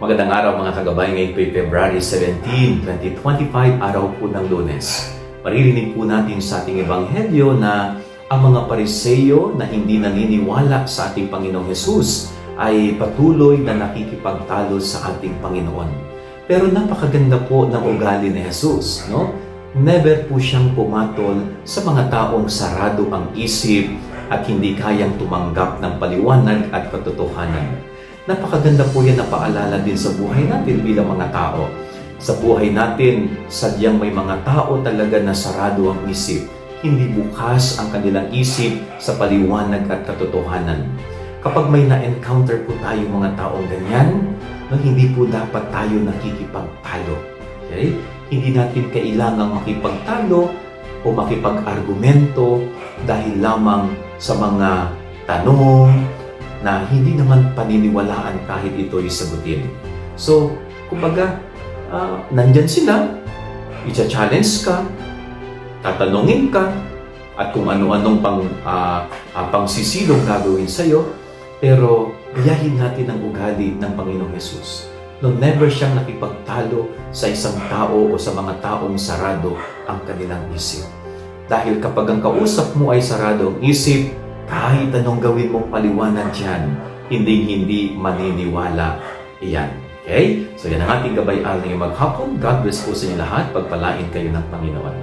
Magandang araw mga kagabay, ngayon po February 17, 2025, araw po ng Lunes. Maririnig po natin sa ating ebanghelyo na ang mga Pariseyo na hindi naniniwala sa ating Panginoong Hesus ay patuloy na nakikipagtalo sa ating Panginoon. Pero napakaganda po ng ugali ni Hesus, no? Never po siyang pumatol sa mga taong sarado ang isip at hindi kayang tumanggap ng paliwanag at katotohanan. Napakaganda po yan na paalala din sa buhay natin bilang mga tao. Sa buhay natin, sadyang may mga tao talaga na sarado ang isip. Hindi bukas ang kanilang isip sa paliwanag at katotohanan. Kapag may na-encounter po tayo mga taong ganyan, hindi po dapat tayo nakikipagtalo. Okay? Hindi natin kailangang makipagtalo o makipag-argumento dahil lamang sa mga tanong na hindi naman paniniwalaan kahit ito'y sagutin. So, kumbaga, nandyan sila, i-challenge ka, tatanungin ka, at kung ano-anong pangsisilong gagawin sa'yo, pero gayahin natin ang ugali ng Panginoong Hesus. No, never siyang nakipagtalo sa isang tao o sa mga taong sarado ang kanilang isip. Dahil kapag ang kausap mo ay sarado ang isip, kahit anong gawin mong paliwanag dyan, hindi maniniwala iyan. Okay? So yan ang ating gabay-al ngayong maghapon. God bless po sa inyo lahat. Pagpalain kayo ng Panginoon.